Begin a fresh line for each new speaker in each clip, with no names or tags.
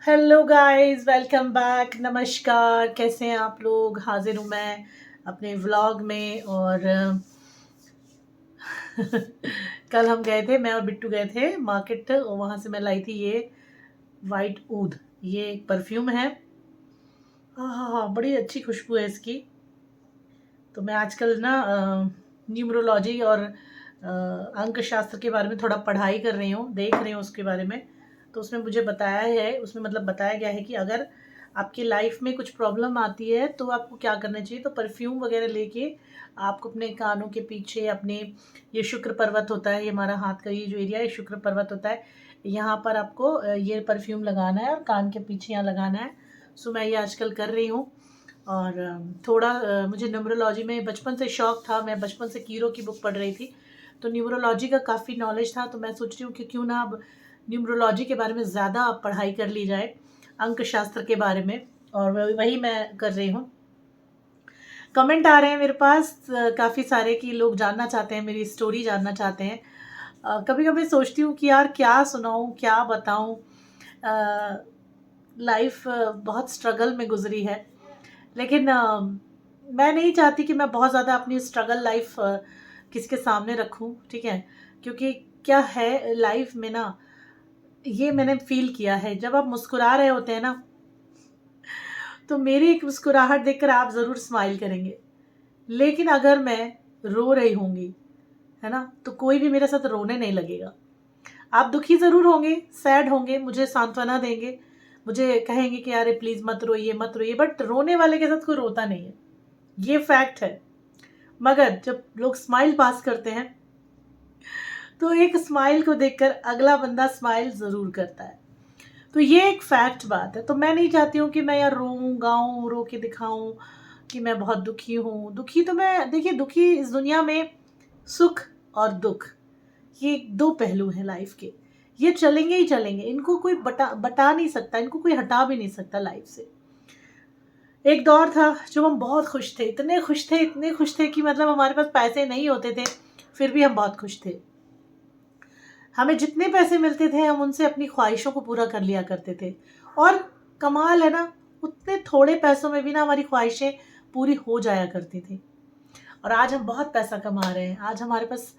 Hello guys, welcome back. नमस्कार, कैसे हैं आप लोग। हाजिर हूँ मैं अपने व्लॉग में। और कल हम गए थे, मैं और बिट्टू गए थे मार्केट, और वहाँ से मैं लाई थी ये वाइट ऊद। ये एक परफ्यूम है। हाँ हाँ हाँ, बड़ी अच्छी खुशबू है इसकी। तो मैं आजकल ना न्यूमरोलॉजी और अंक शास्त्र के बारे में थोड़ा पढ़ाई कर रही हूँ, देख रही हूँ उसके बारे में। तो उसमें मुझे बताया है, उसमें मतलब बताया गया है कि अगर आपकी लाइफ में कुछ प्रॉब्लम आती है तो आपको क्या करना चाहिए। तो परफ्यूम वगैरह लेके आपको अपने कानों के पीछे, अपने ये शुक्र पर्वत होता है, ये हमारा हाथ का ये जो एरिया है शुक्र पर्वत होता है, यहाँ पर आपको ये परफ्यूम लगाना है और कान के पीछे यहाँ लगाना है। सो मैं ये आजकल कर रही हूँ। और थोड़ा मुझे न्यूमरोलॉजी में बचपन से शौक था। मैं बचपन से कीरो की बुक पढ़ रही थी, तो न्यूमरोलॉजी का काफ़ी नॉलेज था। तो मैं सोच रही हूँ कि क्यों ना अब न्यूमरोलॉजी के बारे में ज़्यादा पढ़ाई कर ली जाए, अंक शास्त्र के बारे में। और वही मैं कर रही हूँ। कमेंट आ रहे हैं मेरे पास काफ़ी सारे कि लोग जानना चाहते हैं, मेरी स्टोरी जानना चाहते हैं। कभी कभी सोचती हूँ कि यार क्या सुनाऊँ, क्या बताऊँ। लाइफ बहुत स्ट्रगल में गुजरी है, लेकिन मैं नहीं चाहती कि मैं बहुत ज़्यादा अपनी स्ट्रगल लाइफ किसी के सामने रखूं, ठीक है। क्योंकि क्या है लाइफ में ना, ये मैंने फील किया है, जब आप मुस्कुरा रहे होते हैं ना, तो मेरी एक मुस्कुराहट देखकर आप ज़रूर स्माइल करेंगे। लेकिन अगर मैं रो रही होंगी, है ना, तो कोई भी मेरे साथ रोने नहीं लगेगा। आप दुखी ज़रूर होंगे, सैड होंगे, मुझे सांत्वना देंगे, मुझे कहेंगे कि अरे प्लीज़ मत रोइए मत रोइए, बट रोने वाले के साथ कोई रोता नहीं है, ये फैक्ट है। मगर जब लोग स्माइल पास करते हैं, तो एक स्माइल को देखकर अगला बंदा स्माइल ज़रूर करता है। तो ये एक फैक्ट बात है। तो मैं नहीं चाहती हूँ कि मैं यार रोऊँ गाऊँ, रो के दिखाऊँ कि मैं बहुत दुखी हूँ। दुखी तो मैं, देखिए, दुखी इस दुनिया में सुख और दुख, ये दो पहलू हैं लाइफ के। ये चलेंगे ही चलेंगे, इनको कोई बटा नहीं सकता, इनको कोई हटा भी नहीं सकता लाइफ से। एक दौर था जब हम बहुत खुश थे, इतने खुश थे, इतने खुश थे कि मतलब हमारे पास पैसे नहीं होते थे, फिर भी हम बहुत खुश थे। हमें जितने पैसे मिलते थे हम उनसे अपनी ख्वाहिशों को पूरा कर लिया करते थे। और कमाल है ना, उतने थोड़े पैसों में भी ना हमारी ख्वाहिशें पूरी हो जाया करती थी। और आज हम बहुत पैसा कमा रहे हैं, आज हमारे पास,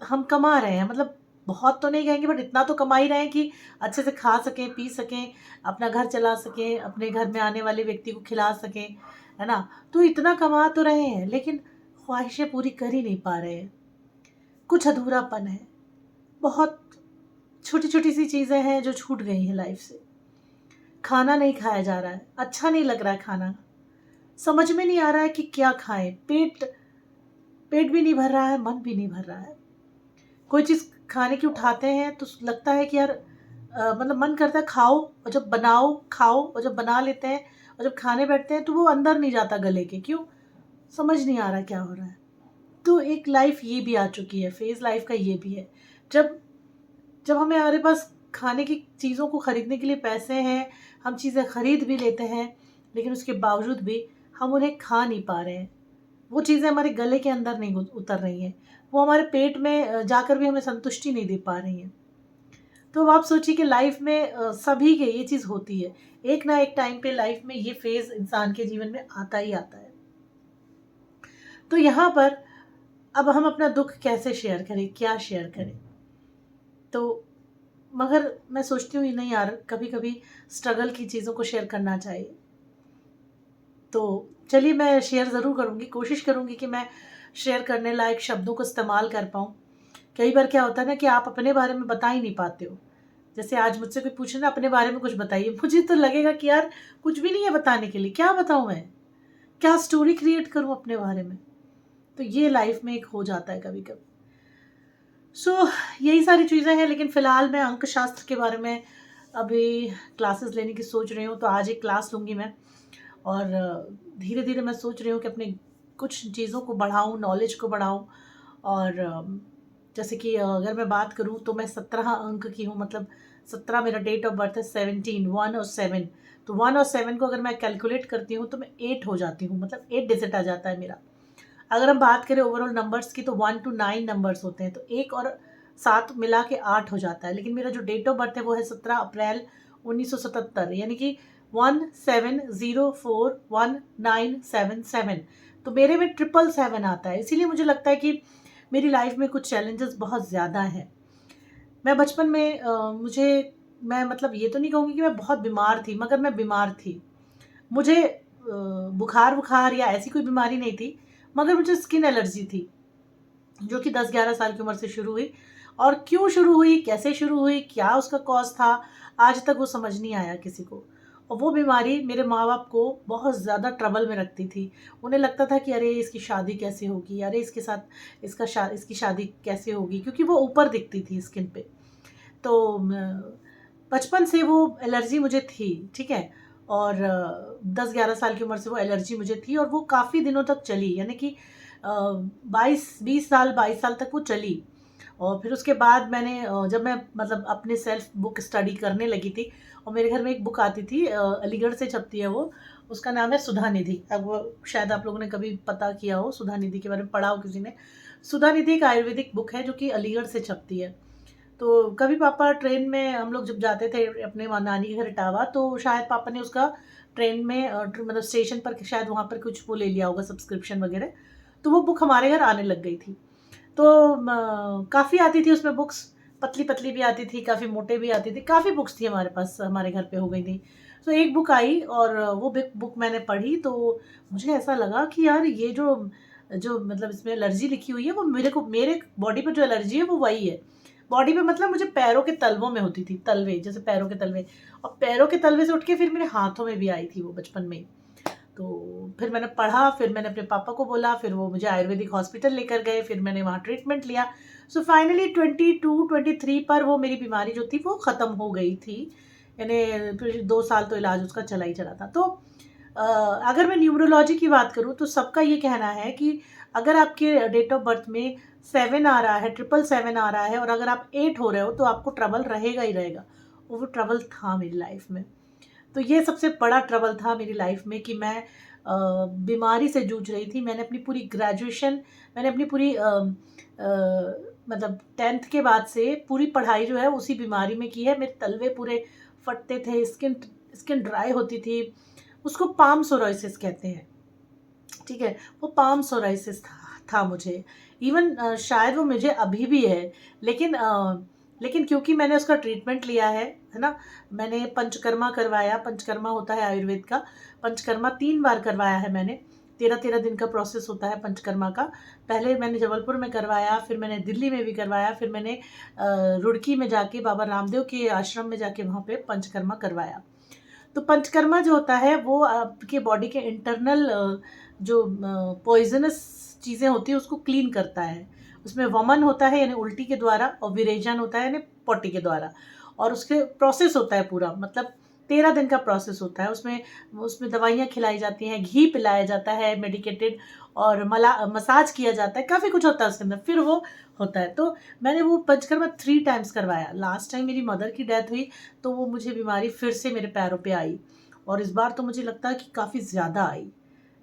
हम कमा रहे हैं, मतलब बहुत तो नहीं कहेंगे, बट इतना तो कमा ही रहे हैं कि अच्छे से खा सकें, पी सकें, अपना घर चला सकें, अपने घर में आने वाले व्यक्ति को खिला सकें, है ना। तो इतना कमा तो रहे हैं, लेकिन ख्वाहिशें पूरी कर ही नहीं पा रहे हैं। कुछ अधूरापन है, बहुत छोटी छोटी सी चीज़ें हैं जो छूट गई हैं लाइफ से। खाना नहीं खाया जा रहा है, अच्छा नहीं लग रहा है खाना, समझ में नहीं आ रहा है कि क्या खाएं। पेट पेट भी नहीं भर रहा है, मन भी नहीं भर रहा है। कोई चीज़ खाने की उठाते हैं तो लगता है कि यार मतलब मन करता है खाओ, और जब बनाओ खाओ, और जब बना लेते हैं और जब खाने बैठते हैं तो वो अंदर नहीं जाता गले के, क्यों, समझ नहीं आ रहा क्या हो रहा है। तो एक लाइफ ये भी आ चुकी है, फेज़ लाइफ का ये भी है। जब जब हमें हमारे पास खाने की चीज़ों को खरीदने के लिए पैसे हैं, हम चीज़ें खरीद भी लेते हैं, लेकिन उसके बावजूद भी हम उन्हें खा नहीं पा रहे हैं। वो चीज़ें हमारे गले के अंदर नहीं उतर रही हैं, वो हमारे पेट में जाकर भी हमें संतुष्टि नहीं दे पा रही हैं। तो अब आप सोचिए कि लाइफ में सभी के ये चीज़ होती है। एक ना एक टाइम पे लाइफ में ये फेज़ इंसान के जीवन में आता ही आता है। तो यहाँ पर अब हम अपना दुःख कैसे शेयर करें, क्या शेयर करें? तो मगर मैं सोचती हूँ नहीं यार, कभी-कभी स्ट्रगल की चीज़ों को शेयर करना चाहिए। तो चलिए, मैं शेयर ज़रूर करूँगी, कोशिश करूँगी कि मैं शेयर करने लायक शब्दों को इस्तेमाल कर पाऊँ। कई बार क्या होता है ना कि आप अपने बारे में बता ही नहीं पाते हो। जैसे आज मुझसे कोई पूछे ना अपने बारे में कुछ बताइए, मुझे तो लगेगा कि यार कुछ भी नहीं है बताने के लिए, क्या बताऊँ मैं? क्या स्टोरी क्रिएट करूँ अपने बारे में? तो ये लाइफ़ में एक हो जाता है कभी-कभी। सो यही सारी चीज़ें हैं, लेकिन फ़िलहाल मैं अंक शास्त्र के बारे में अभी क्लासेस लेने की सोच रही हूँ, तो आज एक क्लास लूँगी मैं। और धीरे-धीरे मैं सोच रही हूँ कि अपने कुछ चीज़ों को बढ़ाऊँ, नॉलेज को बढ़ाऊँ। और जैसे कि अगर मैं बात करूँ तो मैं 17 अंक की हूँ, मतलब 17 मेरा डेट ऑफ बर्थ है, 17, 1 और 7। तो 1 और 7 को अगर मैं कैलकुलेट करती हूँ तो मैं 8 हो जाती हूँ, मतलब 8 डिजिट आ जाता है मेरा। अगर हम बात करें ओवरऑल नंबर्स की तो 1 टू 9 नंबर्स होते हैं, तो 1 और 7 मिला के 8 हो जाता है। लेकिन मेरा जो डेट ऑफ बर्थ है वो है 17 अप्रैल 1977, यानी कि 17041977। तो मेरे में 777 आता है। इसीलिए मुझे लगता है कि मेरी लाइफ में कुछ चैलेंजेस बहुत ज़्यादा हैं। मैं बचपन में मैं मतलब ये तो नहीं कहूँगी कि मैं बहुत बीमार थी, मगर मैं बीमार थी। मुझे बुखार या ऐसी कोई बीमारी नहीं थी, मगर मुझे स्किन एलर्जी थी, जो कि 10-11 साल की उम्र से शुरू हुई। और क्यों शुरू हुई, कैसे शुरू हुई, क्या उसका कॉज़ था, आज तक वो समझ नहीं आया किसी को। और वो बीमारी मेरे माँ-बाप को बहुत ज़्यादा ट्रबल में रखती थी। उन्हें लगता था कि अरे! इसकी शादी कैसे होगी? अरे! इसके साथ इसकी शादी कैसे होगी? क्योंकि वो ऊपर दिखती थी स्किन पे। तो बचपन से वो एलर्जी मुझे थी, ठीक है? और 10-11 साल की उम्र से वो एलर्जी मुझे थी और वो काफ़ी दिनों तक चली, यानी कि 22 साल तक वो चली। और फिर उसके बाद जब मैं मतलब अपने सेल्फ बुक स्टडी करने लगी थी, और मेरे घर में एक बुक आती थी, अलीगढ़ से छपती है वो, उसका नाम है सुधा निधि। अब वो शायद आप लोगों ने कभी पता किया हो, सुधा निधि के बारे में पढ़ा हो किसी ने। सुधा निधि एक आयुर्वेदिक बुक है जो कि अलीगढ़ से छपती है। तो कभी पापा ट्रेन में, हम लोग जब जाते थे अपने नानी के घर इटावा, तो शायद पापा ने उसका ट्रेन में मतलब स्टेशन पर शायद वहाँ पर कुछ वो ले लिया होगा सब्सक्रिप्शन वगैरह, तो वो बुक हमारे घर आने लग गई थी। तो काफ़ी आती थी उसमें बुक्स, पतली-पतली भी आती थी, काफ़ी मोटे भी आती थी, काफ़ी बुक्स थी हमारे पास, हमारे घर पे हो गई थी। तो एक बुक आई और वो बुक मैंने पढ़ी, तो मुझे ऐसा लगा कि यार ये जो जो मतलब इसमें एलर्जी लिखी हुई है, वो मेरे बॉडी पे जो एलर्जी है वो वही है। बॉडी पे मतलब मुझे पैरों के तलवों में होती थी, तलवे जैसे पैरों के तलवे, और पैरों के तलवे से उठ के फिर मेरे हाथों में भी आई थी वो बचपन में ही। तो फिर मैंने पढ़ा, फिर मैंने अपने पापा को बोला, फिर वो मुझे आयुर्वेदिक हॉस्पिटल लेकर गए, फिर मैंने वहाँ ट्रीटमेंट लिया। सो फाइनली 22-23 पर वो मेरी बीमारी जो थी वो ख़त्म हो गई थी। यानी फिर 2 साल तो इलाज उसका चला ही चला था। तो अगर मैं न्यूमरोलॉजी की बात करूँ तो सबका ये कहना है कि अगर आपके डेट ऑफ बर्थ में 7 आ रहा है, 777 आ रहा है, और अगर आप 8 हो रहे हो तो आपको ट्रबल रहेगा ही रहेगा। और वो ट्रबल था मेरी लाइफ में। तो ये सबसे बड़ा ट्रबल था मेरी लाइफ में कि मैं बीमारी से जूझ रही थी। मैंने अपनी पूरी ग्रेजुएशन, मैंने अपनी पूरी मतलब 10th के बाद से पूरी पढ़ाई जो है उसी बीमारी में की है। मेरे तलवे पूरे फटते थे, स्किन ड्राई होती थी। उसको पाम सोराइसिस कहते हैं, ठीक है? वो पाम सोराइसिस था मुझे। इवन शायद वो मुझे अभी भी है, लेकिन लेकिन क्योंकि मैंने उसका ट्रीटमेंट लिया है ना? मैंने पंचकर्मा करवाया, पंचकर्मा होता है आयुर्वेद का, पंचकर्मा 3 बार करवाया है मैंने। 13-13 दिन का प्रोसेस होता है पंचकर्मा का। पहले मैंने जबलपुर में करवाया, फिर मैंने दिल्ली में भी करवाया, फिर मैंने रुड़की में जाके बाबा रामदेव के आश्रम में जाके वहाँ पे पंचकर्मा करवाया। तो पंचकर्मा जो होता है वो आपके बॉडी के इंटरनल जो पॉइजनस चीज़ें होती हैं उसको क्लीन करता है। उसमें वमन होता है यानी उल्टी के द्वारा, और विरेचन होता है यानी पॉटी के द्वारा, और उसके प्रोसेस होता है पूरा, मतलब 13 दिन का प्रोसेस होता है। उसमें उसमें दवाइयाँ खिलाई जाती हैं, घी पिलाया जाता है मेडिकेटेड, और मसाज किया जाता है, काफ़ी कुछ होता है उसके अंदर, फिर वो होता है। तो मैंने वो पंचकर्मा 3 टाइम्स करवाया। लास्ट टाइम मेरी मदर की डेथ हुई तो वो मुझे बीमारी फिर से मेरे पैरों पे आई, और इस बार तो मुझे लगता है कि काफ़ी ज़्यादा आई,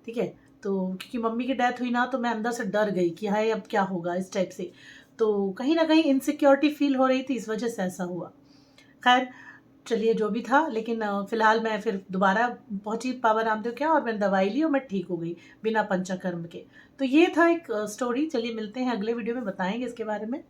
ठीक है? तो क्योंकि मम्मी की डेथ हुई ना, तो मैं अंदर से डर गई कि हाय अब क्या होगा, इस टाइप से। तो कहीं न कहीं इनसिक्योरिटी फ़ील हो रही थी, इस वजह से ऐसा हुआ। ख़ैर चलिए जो भी था, लेकिन फ़िलहाल मैं फिर दोबारा पहुँची बाबा रामदेव के यहाँ, और मैंने दवाई ली और मैं ठीक हो गई बिना पंचाकर्म के। तो ये था एक स्टोरी। चलिए मिलते हैं अगले वीडियो में, बताएँगे इसके बारे में।